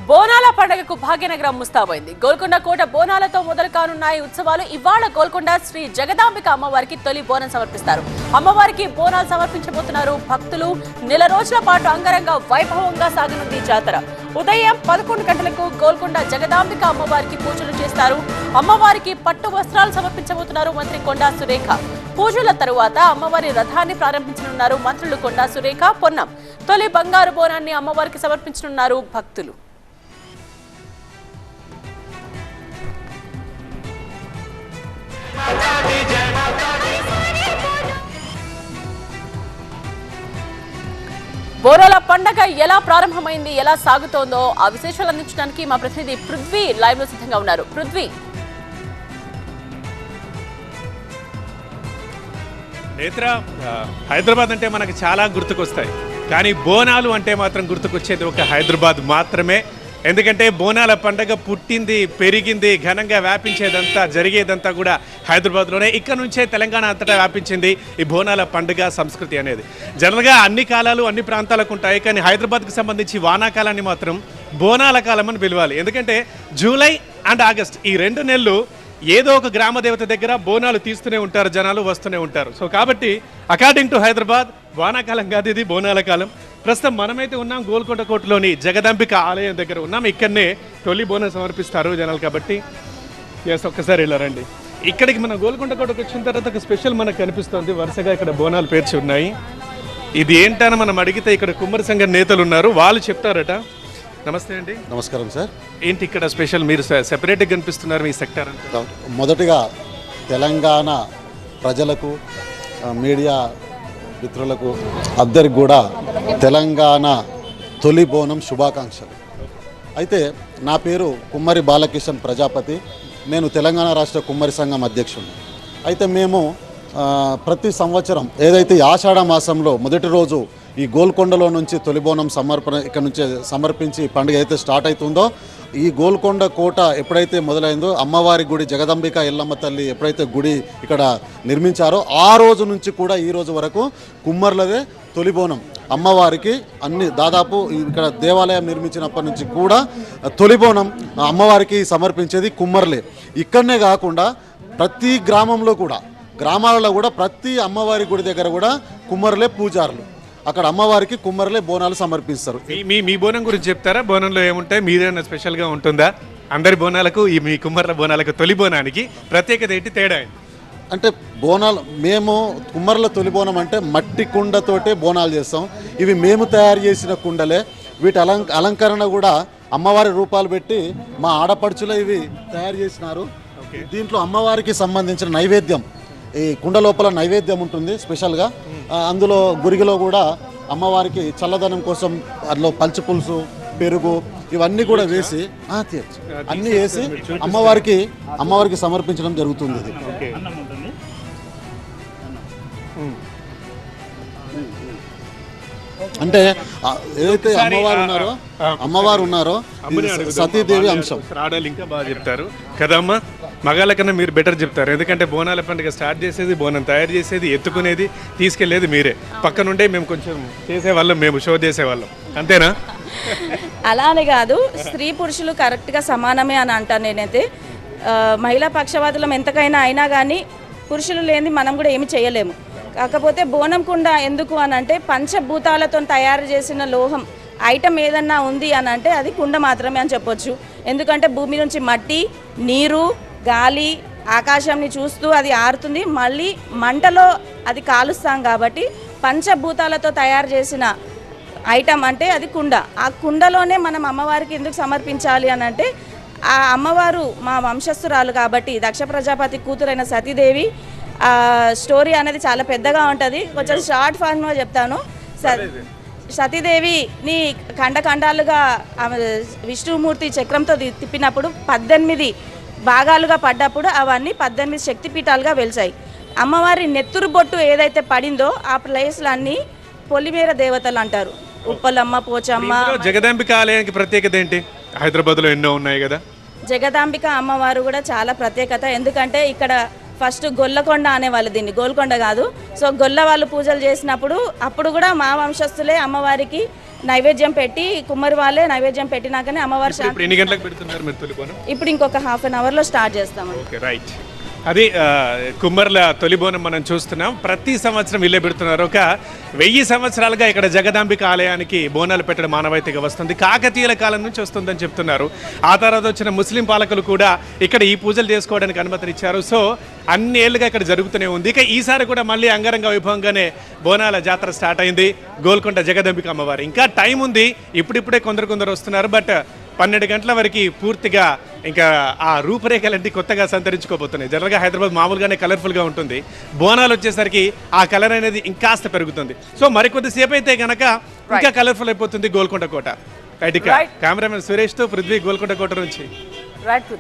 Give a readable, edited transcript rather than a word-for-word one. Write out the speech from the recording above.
బోనాల పండుగకు భాగ్యనగరం ముస్తాబైంది. గోల్కొండ కోట బోనాలతో మొదలు కానున్నాయి ఉత్సవాలు. ఇవాళ గోల్కొండ శ్రీ జగదాంబిక అమ్మవారికి తొలి బోనం సమర్పిస్తారు. అమ్మవారికి బోనాలు సమర్పించబోతున్నారు భక్తులు. నెల రోజుల పాటు అంగరంగ వైభవంగా సాగనుంది జాతర. ఉదయం 11 గంటలకు గోల్కొండ జగదాంబిక అమ్మవారికి పూజలు చేస్తారు. అమ్మవారికి పట్టు వస్త్రాలు సమర్పించబోతున్నారు మంత్రి కొండా సురేఖ. పూజల తరువాత అమ్మవారి రథాన్ని ప్రారంభించనున్నారు మంత్రులు కొండా సురేఖ, పొన్నం. తొలి బంగారు బోనాన్ని అమ్మవారికి సమర్పించనున్నారు భక్తులు. బోనాల పండగ ఎలా ప్రారంభమైంది, ఎలా సాగుతోందో ఆ విశేషాలు అందించడానికి మా ప్రతినిధి పృథ్వీ లైవ్ లో సిద్ధంగా ఉన్నారు. పృథ్వీ, నేత్ర, హైదరాబాద్ అంటే మనకు చాలా గుర్తుకొస్తాయి, కానీ బోనాలు అంటే మాత్రం గుర్తుకొచ్చేది ఒక హైదరాబాద్ మాత్రమే. ఎందుకంటే బోనాల పండగ పుట్టింది, పెరిగింది, ఘనంగా వ్యాపించేదంతా, జరిగేదంతా కూడా హైదరాబాద్లోనే. ఇక్కడ నుంచే తెలంగాణ అంతటా వ్యాపించింది ఈ బోనాల పండుగ సంస్కృతి అనేది. జనరల్గా అన్ని కాలాలు అన్ని ప్రాంతాలకు ఉంటాయి, కానీ హైదరాబాద్కి సంబంధించి వానాకాలాన్ని మాత్రం బోనాల కాలం అని పిలవాలి. ఎందుకంటే జూలై అండ్ ఆగస్ట్ ఈ 2 నెలలు ఏదో ఒక గ్రామ దేవత దగ్గర బోనాలు తీస్తూనే ఉంటారు, జనాలు వస్తూనే ఉంటారు. సో కాబట్టి అకార్డింగ్ టు హైదరాబాద్ వానాకాలం కాదు, ఇది బోనాల కాలం. ప్రస్తుతం మనమైతే ఉన్నాం గోల్కొండ కోటలోని జగదాంబిక ఆలయం దగ్గర ఉన్నాం. ఇక్కడనే తొలి బోనం సమర్పిస్తారు జనాలు. కాబట్టి ఒక్కసారి వెళ్ళారండి. ఇక్కడికి మన గోల్కొండ కోటకు వచ్చిన తర్వాత ఒక స్పెషల్ మనకు కనిపిస్తుంది. వరుసగా ఇక్కడ బోనాలు పేర్చి ఉన్నాయి. ఇది ఏంటని మనం అడిగితే ఇక్కడ కుమ్మరి సంఘం నేతలు ఉన్నారు, వాళ్ళు చెప్తారట. నమస్తే అండి. నమస్కారం సార్. ఏంటి ఇక్కడ స్పెషల్, మీరు సెపరేట్గా కనిపిస్తున్నారు మీ సెక్టర్ అంతా? మొదటిగా తెలంగాణ ప్రజలకు, మీడియా మిత్రులకు అందరికి కూడా తెలంగాణ తొలి బోనం శుభాకాంక్షలు. అయితే నా పేరు కుమ్మరి బాలకిషన్ ప్రజాపతి, నేను తెలంగాణ రాష్ట్ర కుమ్మరి సంఘం అధ్యక్షుడు. అయితే మేము ప్రతి సంవత్సరం ఏదైతే ఆషాఢ మాసంలో మొదటి రోజు ఈ గోల్కొండలో నుంచి తొలి బోనం సమర్పణ ఇక్కడ నుంచి సమర్పించి పండుగ అయితే స్టార్ట్ అవుతుందో, ఈ గోల్కొండ కోట ఎప్పుడైతే మొదలైందో, అమ్మవారి గుడి జగదాంబిక ఎల్లమ్మ తల్లి ఎప్పుడైతే గుడి ఇక్కడ నిర్మించారో ఆ రోజు నుంచి కూడా ఈ రోజు వరకు కుమ్మర్లదే తొలి బోనం అమ్మవారికి. అన్ని దాదాపు ఇక్కడ దేవాలయం నిర్మించినప్పటి నుంచి కూడా తొలి బోనం అమ్మవారికి సమర్పించేది కుమ్మర్లే. ఇక్కడనే కాకుండా ప్రతి గ్రామంలో కూడా, గ్రామాలలో కూడా ప్రతి అమ్మవారి గుడి దగ్గర కూడా కుమ్మర్లే పూజారులు. అక్కడ అమ్మవారికి కుమ్మర్లే బోనాలు సమర్పిస్తారు. మీ బోనం గురించి చెప్తారా? బోనంలో ఏముంటాయి, మీరేమైనా స్పెషల్గా ఉంటుందా? అందరి బోనాలకు ఈ మీ కుమ్మర్ల బోనాలకు తొలి బోనానికి ప్రత్యేకత ఏంటి, తేడా? అంటే బోనాలు మేము కుమ్మర్ల తొలి బోనం అంటే మట్టి కుండతోటే బోనాలు చేస్తాం. ఇవి మేము తయారు చేసిన కుండలే. వీటి అలంకరణ కూడా అమ్మవారి రూపాలు పెట్టి మా ఆడపడుచులే ఇవి తయారు చేసినారు. దీంట్లో అమ్మవారికి సంబంధించిన నైవేద్యం, ఈ కుండ లోపల నైవేద్యం ఉంటుంది స్పెషల్గా. అందులో గురిగిలో కూడా అమ్మవారికి చల్లదనం కోసం అందులో పల్చి పులుసు, పెరుగు ఇవన్నీ కూడా వేసి అన్నీ వేసి అమ్మవారికి సమర్పించడం జరుగుతుంది. ఇది అంటే ఏదైతే అమ్మవారు ఉన్నారో సతీదేవి అంశం. ఆడాలి ఇంకా బాగా చెప్తారు కదమ్మా, మగాళ్ళ కన్నా మీరు బెటర్ చెప్తారు. ఎందుకంటే బోనాల పండుగ స్టార్ట్ చేసేది, బోనం తయారు చేసేది, ఎత్తుకునేది, తీసుకెళ్లేది మీరే. పక్కనుండే మేము కొంచెం చేసేవాళ్ళం, మేము షో చేసేవాళ్ళం, అంతేనా? అలానే కాదు, స్త్రీ పురుషులు కరెక్ట్గా సమానమే అని అంటాను నేనైతే. మహిళా పక్షవాదులం ఎంతకైనా అయినా కానీ పురుషులు లేని మనం కూడా ఏమి చేయలేము. కాకపోతే బోనం కుండ ఎందుకు అని అంటే పంచభూతాలతో తయారు చేసిన లోహం ఐటమ్ ఏదన్నా ఉంది అని అంటే అది కుండ మాత్రమే అని చెప్పొచ్చు. ఎందుకంటే భూమి నుంచి మట్టి, నీరు, గాలి, ఆకాశాన్ని చూస్తూ అది ఆరుతుంది, మళ్ళీ మంటలో అది కాలుస్తాం. కాబట్టి పంచభూతాలతో తయారు చేసిన ఐటమ్ అంటే అది కుండ. ఆ కుండలోనే మనం అమ్మవారికి ఎందుకు సమర్పించాలి అని అంటే ఆ అమ్మవారు మా వంశస్థురాలు కాబట్టి, దక్ష ప్రజాపతి కూతురైన సతీదేవి. ఆ స్టోరీ అనేది చాలా పెద్దగా ఉంటుంది, కొంచెం షార్ట్ ఫార్మ్లో చెప్తాను. సతీదేవిని ఖండాలుగా విష్ణుమూర్తి చక్రంతో తిప్పినప్పుడు 18 భాగాలుగా పడ్డప్పుడు అవన్నీ 18 శక్తిపీఠాలుగా వెలిసాయి. అమ్మవారి నెత్తురు బొట్టు ఏదైతే పడిందో ఆ ప్లేస్లన్నీ పొలిమేర దేవతలు అంటారు. ఉప్పలమ్మ, పోచమ్మ. జగదాంబిక ఆలయానికి ప్రత్యేకత ఏంటి? హైదరాబాద్లో ఎన్నో ఉన్నాయి కదా. జగదాంబిక అమ్మవారు కూడా చాలా ప్రత్యేకత. ఎందుకంటే ఇక్కడ ఫస్ట్ గొల్లకొండ అనేవాళ్ళు, దీన్ని గోల్కొండ కాదు. సో గొల్ల వాళ్ళు పూజలు చేసినప్పుడు అప్పుడు కూడా మా వంశస్థులే అమ్మవారికి నైవేద్యం పెట్టి కుమ్మరి వాళ్ళే నైవేద్యం పెట్టినాకనే అమ్మవారి ఇప్పుడు ఎన్ని గంటలకు పెడుతున్నారు మీరు తొలి బోనం? ఇప్పుడు ఇంకొక హాఫ్ అన్ అవర్లో స్టార్ట్ చేస్తామండి. Okay, right. అది కుమ్మర్ల తొలి బోనం మనం చూస్తున్నాం. ప్రతి సంవత్సరం వీళ్ళే పెడుతున్నారు. ఒక 1000 సంవత్సరాలుగా ఇక్కడ జగదాంబిక ఆలయానికి బోనాలు పెట్టడం మానవాయితీగా వస్తుంది. కాకతీయుల కాలం నుంచి వస్తుందని చెప్తున్నారు. ఆ తర్వాత వచ్చిన ముస్లిం పాలకులు కూడా ఇక్కడ ఈ పూజలు చేసుకోవడానికి అనుమతినిచ్చారు. సో అన్ని ఏళ్ళుగా ఇక్కడ జరుగుతూనే ఉంది. ఇక ఈసారి కూడా మళ్ళీ అంగరంగ వైభవంగానే బోనాల జాతర స్టార్ట్ అయింది గోల్కొండ జగదాంబిక అమ్మవారు. ఇంకా టైం ఉంది, ఇప్పుడిప్పుడే కొందరు వస్తున్నారు. బట్ 12 గంటల వరకు పూర్తిగా ఇంకా ఆ రూపురేఖలన్నీ కొత్తగా సంతరించుకోబోతున్నాయి. జనరల్గా హైదరాబాద్ మామూలుగానే కలర్ఫుల్గా ఉంటుంది. బోనాలు వచ్చేసరికి ఆ కలర్ అనేది ఇంకాస్త పెరుగుతుంది. సో మరికొద్దిసేపు అయితే గనక ఇంకా కలర్ఫుల్ అయిపోతుంది గోల్కొండ కోట. రైట్, ఇక కెమెరామెన్ సురేష్తో పృథ్వీ, గోల్కొండ కోట నుంచి. రైట్.